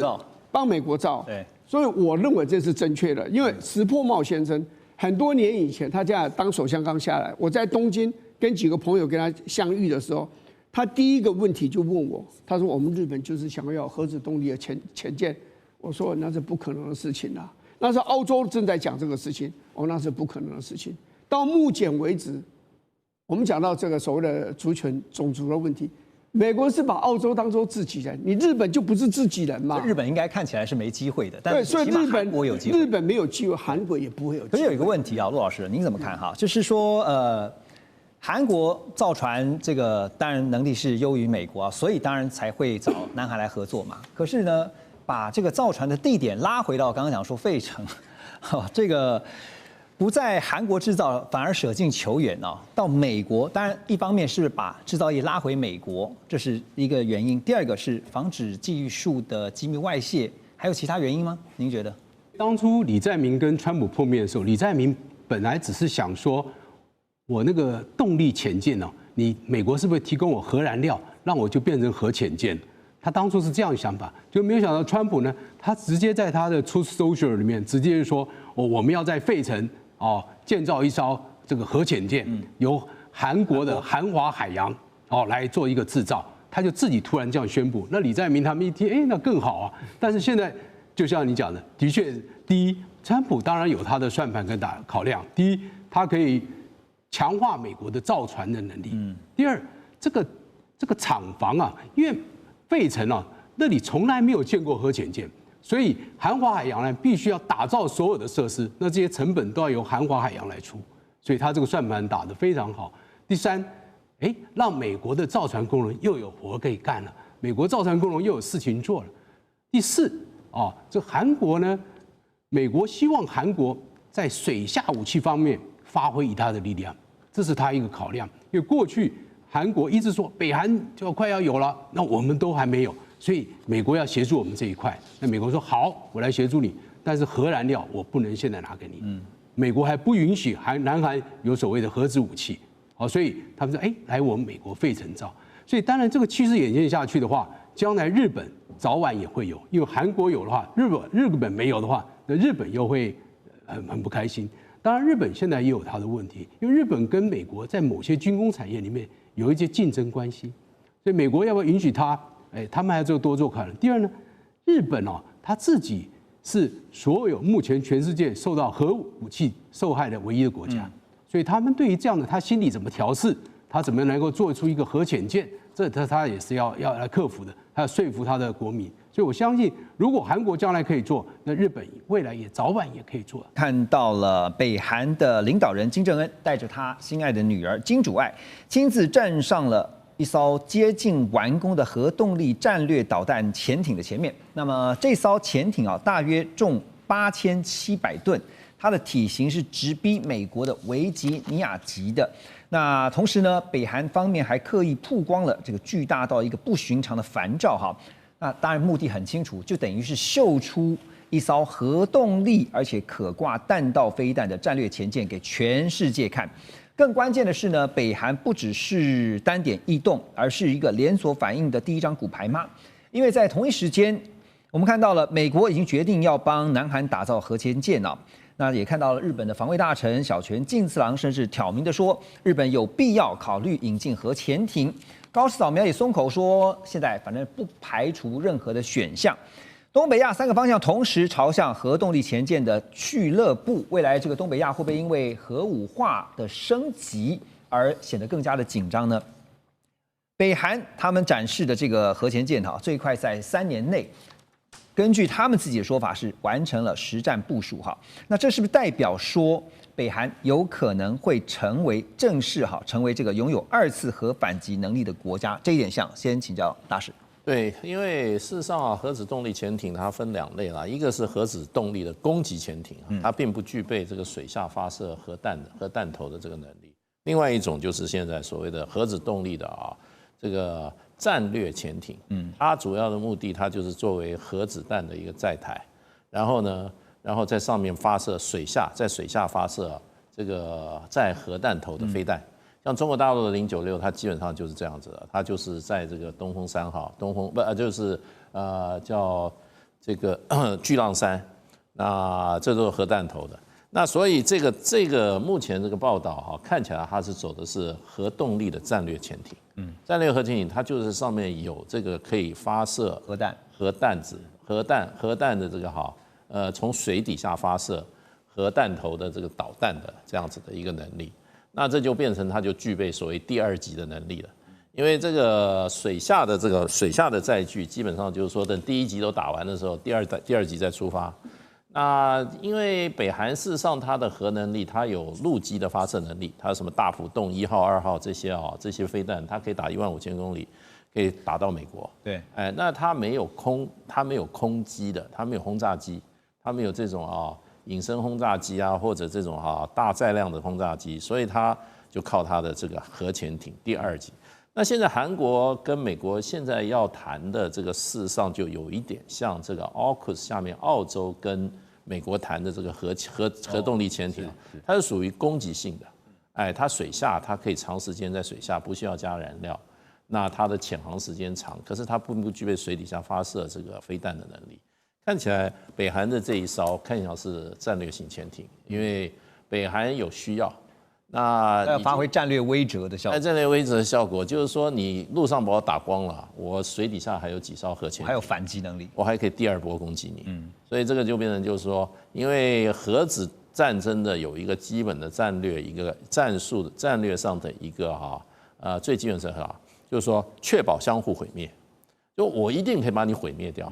帮美国造，对，所以我认为这是正确的。因为石破茂先生很多年以前，他这样当首相刚下来，我在东京跟几个朋友跟他相遇的时候，他第一个问题就问我，他说我们日本就是想要核子动力的潜舰，我说那是不可能的事情啊，那是澳洲正在讲这个事情，那是不可能的事情。到目前为止，我们讲到这个所谓的族群种族的问题，美国是把澳洲当作自己人，你日本就不是自己人嘛？日本应该看起来是没机会的，但对，所以日本没有机会，韩国也不会有机会。可是有一个问题陆老师，您怎么看就是说韩国造船这个当然能力是优于美国所以当然才会找南韩来合作嘛。可是呢，把这个造船的地点拉回到刚刚讲说费城，这个不在韩国制造，反而舍近求远啊，到美国。当然，一方面是把制造业拉回美国，这是一个原因；第二个是防止技术的机密外泄，还有其他原因吗？您觉得？当初李在明跟川普碰面的时候，李在明本来只是想说，我那个动力潜舰呢，你美国是不是提供我核燃料，让我就变成核潜舰？他当初是这样想法，就没有想到川普呢，他直接在他的 Truth Social 里面直接就说，我们要在费城建造一艘这个核潜舰，由韩国的韩华海洋来做一个制造，他就自己突然这样宣布。那李在明他们一听，那更好啊。但是现在就像你讲的，的确，第一，川普当然有他的算盘跟考量。第一，他可以强化美国的造船的能力。第二，这个厂房啊，因为费城啊那里从来没有见过核潜舰，所以韩华海洋呢必须要打造所有的设施，那这些成本都要由韩华海洋来出，所以他这个算盘打得非常好。第三，让美国的造船工人又有活可以干了，美国造船工人又有事情做了。第四，这韩国呢，美国希望韩国在水下武器方面发挥它的力量，这是他一个考量。因为过去韩国一直说北韩就快要有了，那我们都还没有，所以美国要协助我们这一块。那美国说好，我来协助你，但是核燃料我不能现在拿给你。美国还不允许南韩有所谓的核子武器。所以他们说，来我们美国费城造。所以当然这个趋势演进下去的话，将来日本早晚也会有，因为韩国有的话，日本没有的话，那日本又会很不开心。当然，日本现在也有它的问题，因为日本跟美国在某些军工产业里面有一些竞争关系，所以美国要不要允许他？他们还要多做考量。第二呢，日本他自己是所有目前全世界受到核武器受害的唯一的国家，所以他们对于这样的他心里怎么调试，他怎么能够做出一个核潜舰，这他也是要来克服的，他要说服他的国民。所以我相信，如果韩国将来可以做，那日本未来也早晚也可以做。看到了北韩的领导人金正恩带着他心爱的女儿金主爱，亲自站上了一艘接近完工的核动力战略导弹潜艇的前面。那么这艘潜艇大约重8700吨，它的体型是直逼美国的维吉尼亚级的。那同时呢，北韩方面还刻意曝光了这个巨大到一个不寻常的帆照哈。那当然目的很清楚，就等于是秀出一艘核动力而且可挂弹道飞弹的战略潜舰给全世界看。更关键的是呢，北韩不只是单点异动，而是一个连锁反应的第一张骨牌嘛。因为在同一时间，我们看到了美国已经决定要帮南韩打造核潜舰了。那也看到了日本的防卫大臣小泉进次郎甚至挑明的说，日本有必要考虑引进核潜艇。高市早苗也松口说，现在反正不排除任何的选项。东北亚3个方向同时朝向核动力潜舰的俱乐部，未来这个东北亚会不会因为核武化的升级而显得更加的紧张呢？北韩他们展示的这个核潜舰最快在3年内，根据他们自己的说法是完成了实战部署哈。那这是不是代表说北韩有可能会成为正式成为这个拥有2次核反击能力的国家？这一点先请教大使。对，因为事实上核子动力潜艇它分2类啦，一个是核子动力的攻击潜艇，它并不具备这个水下发射核弹头的这个能力；另外一种就是现在所谓的核子动力的这个战略潜艇，它主要的目的它就是作为核子弹的一个载台，然后在上面发射在水下发射这个载核弹头的飞弹。像中国大陆的096，它基本上就是这样子的，它就是在这个东风3号，就是叫这个巨浪3，那这都是核弹头的。那所以这个目前这个报道看起来它是走的是核动力的战略潜艇，战略核潜艇它就是上面有这个可以发射核弹的这个从水底下发射核弹头的这个导弹的这样子的一个能力。那这就变成它就具备所谓第2级的能力了，因为这个水下的载具基本上就是说，等第1级都打完的时候，第二级再出发。那因为北韩事实上它的核能力，它有陆基的发射能力，它有什么大浦洞1号、2号这些飞弹，它可以打15000公里，可以打到美国。对，那它没有空机的，它没有轰炸机，它没有这种隐身轰炸机啊，或者这种大载量的轰炸机，所以它就靠它的这个核潜艇第2级。那现在韩国跟美国现在要谈的这个，事实上就有一点像这个 AUKUS 下面澳洲跟美国谈的这个核动力潜艇，它是属于攻击性的，它水下它可以长时间在水下不需要加燃料，那它的潜航时间长，可是它不具备水底下发射这个飞弹的能力。看起来北韩的这一艘看起来是战略性潜艇，因为北韩有需要。那要发挥战略威慑的效果。战略威慑的效果就是说，你陆上把我打光了，我水底下还有几艘核潜艇，还有反击能力，我还可以第2波攻击你。所以这个就变成就是说，因为核子战争的有一个基本的战略，一个战术的战略上的一个最基本是就是说确保相互毁灭，就我一定可以把你毁灭掉。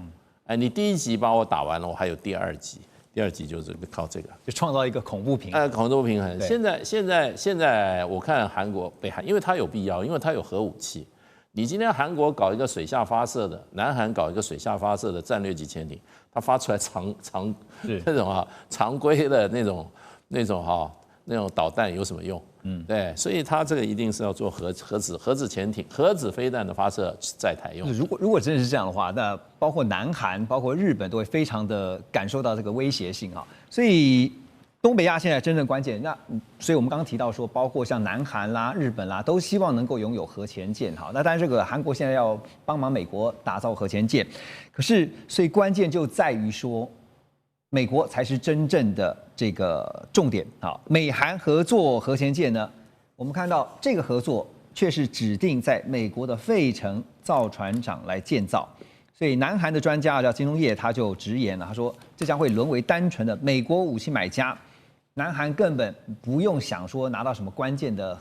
你第1级把我打完了，我还有第2级。第2级就是靠这个，就创造一个恐怖平衡。恐怖平衡。现在我看韩国、北韩，因为它有必要，因为它有核武器。你今天韩国搞一个水下发射的，南韩搞一个水下发射的战略级潜艇，它发出来那种常规的那种导弹有什么用？对，所以它这个一定是要做核子潜艇、核子飞弹的发射在台用。如果真的是这样的话，那包括南韩、包括日本都会非常的感受到这个威胁性哈。所以东北亚现在真正关键，所以我们刚刚提到说，包括像南韩啦、日本啦，都希望能够拥有核潜舰哈。那当然，这个韩国现在要帮忙美国打造核潜舰，可是所以关键就在于说，美国才是真正的这个重点啊！美韩合作核潜舰呢，我们看到这个合作却是指定在美国的费城造船厂来建造，所以南韩的专家叫金钟业，他就直言了，他说这将会沦为单纯的美国武器买家，南韩根本不用想说拿到什么关键的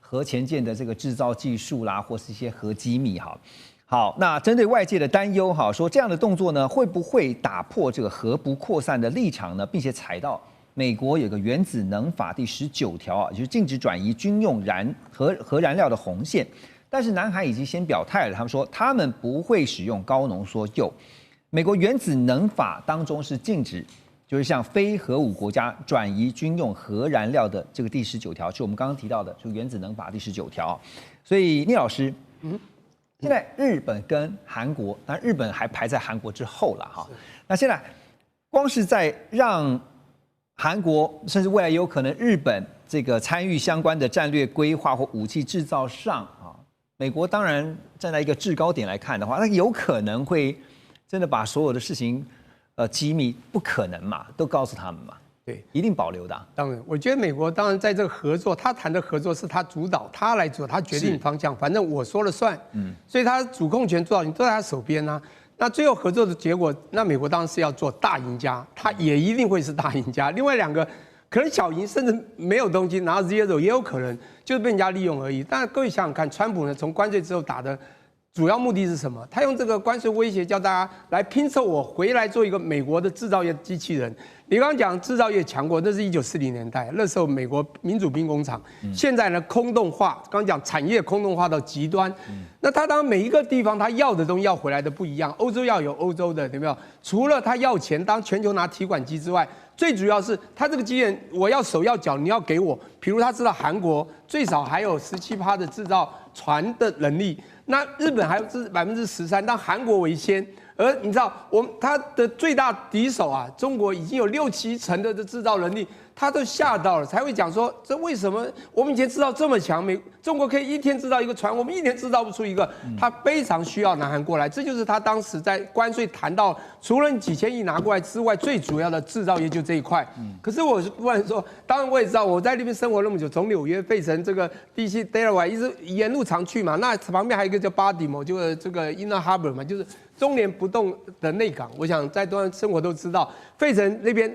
核潜舰的这个制造技术啦，或是一些核机密哈。好，那针对外界的担忧，说这样的动作呢，会不会打破这个核不扩散的立场呢？并且踩到美国有个原子能法第19条就是禁止转移军用核燃料的红线。但是南韩已经先表态了，他们说他们不会使用高浓缩铀。美国原子能法当中是禁止，就是向非核武国家转移军用核燃料的这个第19条，就我们刚刚提到的，就原子能法第19条。所以聂老师，现在日本跟韩国，当然日本还排在韩国之后了哈。那现在光是在让韩国，甚至未来也有可能日本这个参与相关的战略规划或武器制造上啊，美国当然站在一个制高点来看的话，那有可能会真的把所有的事情机密，不可能嘛，都告诉他们嘛。对，一定保留的。当然，我觉得美国当然在这个合作，他谈的合作是他主导，他来做，他决定方向，反正我说了算。所以他主控权、主导权都在他手边啊。那最后合作的结果，那美国当然是要做大赢家，他也一定会是大赢家。另外2个可能小赢，甚至没有东西拿到 zero 也有可能，就是被人家利用而已。但各位想想看，川普呢从关税之后打的主要目的是什么？他用这个关税威胁叫大家来拼凑我回来做一个美国的制造业机器人。你刚刚讲制造业强国，那是1940年代，那时候美国民主兵工厂。现在呢，空洞化，刚刚讲产业空洞化到极端。那他当然每一个地方他要的东西要回来的不一样，欧洲要有欧洲的，有没有？除了他要钱，当全球拿提款机之外，最主要是他这个机器人，我要手要脚，你要给我。比如他知道韩国最少还有17%的制造船的能力，那日本还有13%，但韩国为先。而你知道，他的最大敌手啊，中国已经有6-7成的制造能力，他都吓到了，才会讲说，这为什么我们以前制造这么强，中国可以1天制造一个船，我们1年制造不出一个，他非常需要南韩过来，这就是他当时在关税谈到，除了几千亿拿过来之外，最主要的制造业就这一块。可是我不然说，当然我也知道，我在那边生活那么久，从纽约、费城这个 DC Delaware 一直沿路常去嘛，那旁边还有一个叫Baltimore，就是这个 Inner Harbor 嘛，就是中联不动的内港，我想在东岸生活都知道，费城那边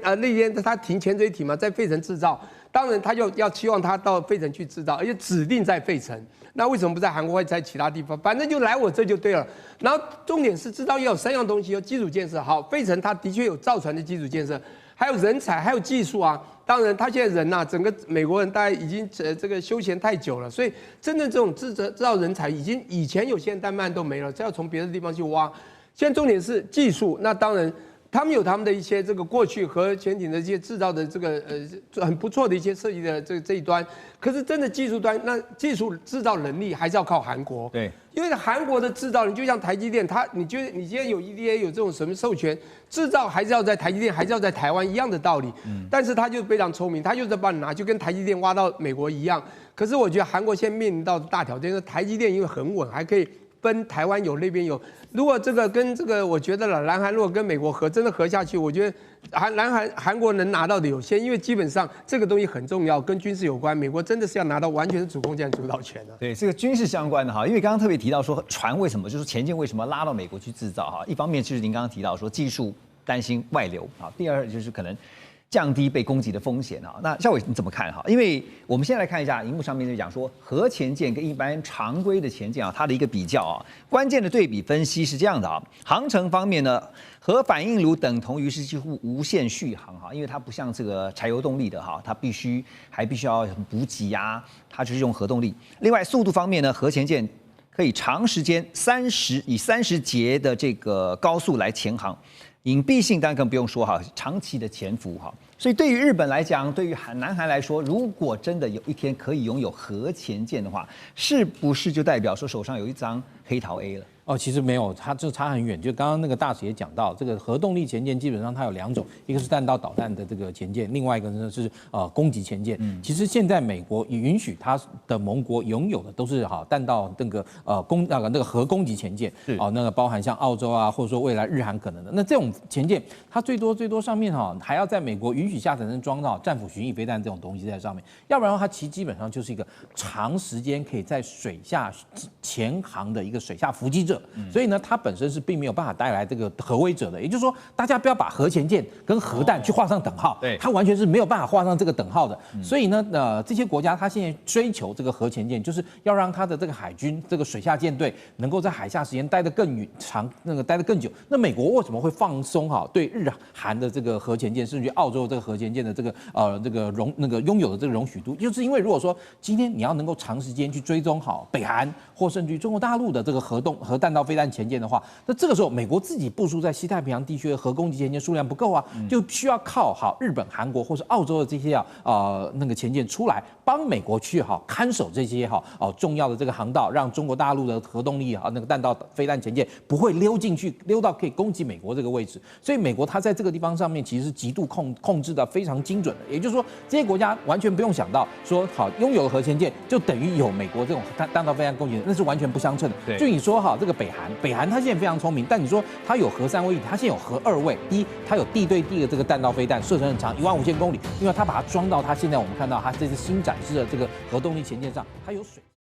他停潜水艇嘛，在费城制造，当然他就要期望他到费城去制造，而且指定在费城。那为什么不在韩国或在其他地方？反正就来我这就对了。然后重点是制造业有3样东西，有基础建设。好，费城它的确有造船的基础建设，还有人才，还有技术啊。当然，他现在人呐、整个美国人大概已经这个休闲太久了，所以真正这种制造人才已经以前有些但慢都没了，这要从别的地方去挖。现在重点是技术，那当然。他们有他们的一些这个过去核潜艇的这些制造的这个很不错的一些设计的这一端，可是真的技术端，那技术制造能力还是要靠韩国。对，因为韩国的制造，你就像台积电，你觉得你今天有 EDA 有这种什么授权，制造还是要在台积电，还是要在台湾一样的道理。但是他就非常聪明，他就是把你拿，就跟台积电挖到美国一样。可是我觉得韩国现在面临到的大挑战是台积电因为很稳，还可以分台湾有那边有。如果这个跟这个，我觉得了，南韩如果跟美国真的合下去，我觉得韩国能拿到的有限，因为基本上这个东西很重要，跟军事有关，美国真的是要拿到完全是主控权主导权的。对，这个军事相关的哈，因为刚刚特别提到说船为什么就是潜舰为什么拉到美国去制造哈，一方面就是您刚刚提到说技术担心外流啊，第二就是可能降低被攻击的风险啊。那孝瑋你怎么看哈？因为我们先来看一下荧幕上面就讲说核潜舰跟一般常规的潜舰啊，它的一个比较啊，关键的对比分析是这样的啊，航程方面呢，核反应炉等同于是几乎无限续航哈，因为它不像这个柴油动力的哈，它还必须要补给啊，它就是用核动力。另外速度方面呢，核潜舰可以长时间以30节的这个高速来潜航。隐蔽性当然更不用说哈，长期的潜伏哈，所以对于日本来讲，对于南韩来说，如果真的有一天可以拥有核潜舰的话，是不是就代表说手上有一张黑桃 A 了？哦，其实没有，它就差很远。就刚刚那个大使也讲到，这个核动力潜舰基本上它有2种，一个是弹道导弹的这个潜舰，另外一个呢是攻击潜舰。其实现在美国也允许它的盟国拥有的都是弹道那个那个核攻击潜舰，那个包含像澳洲啊，或者说未来日韩可能的。那这种潜舰，它最多上面还要在美国允许下才能装到战斧巡弋飞弹这种东西在上面，要不然它基本上就是一个长时间可以在水下潜航的一个水下伏击者。所以呢，它本身是并没有办法带来这个核威慑的，也就是说，大家不要把核潜舰跟核弹去画上等号，对，它完全是没有办法画上这个等号的。所以呢，这些国家它现在追求这个核潜舰，就是要让它的这个海军这个水下舰队能够在海下时间待得更长，待得更久。那美国为什么会放松对日韩的这个核潜舰，甚至于澳洲这个核潜舰的这个拥有的这个容许度，就是因为如果说今天你要能够长时间去追踪北韩或甚至于中国大陆的这个核弹道飞弹潜舰的话，那这个时候美国自己部署在西太平洋地区的核攻击潜舰数量不够啊，就需要靠日本、韩国或是澳洲的这些那个潜舰出来帮美国去看守这些重要的这个航道，让中国大陆的核动力那个弹道飞弹潜舰不会溜进去，溜到可以攻击美国这个位置。所以美国它在这个地方上面其实是极度控制的非常精准的，也就是说这些国家完全不用想到说拥有了核潜舰就等于有美国这种弹道飞弹攻击，那是完全不相称的。就你说这个北韩它现在非常聪明，但你说它有核3位一体，它现在有核2位。第一，它有地对地的这个弹道飞弹，射程很长，15000公里。另外，它把它装到它现在我们看到它这次新展示的这个核动力潜舰上，它有水。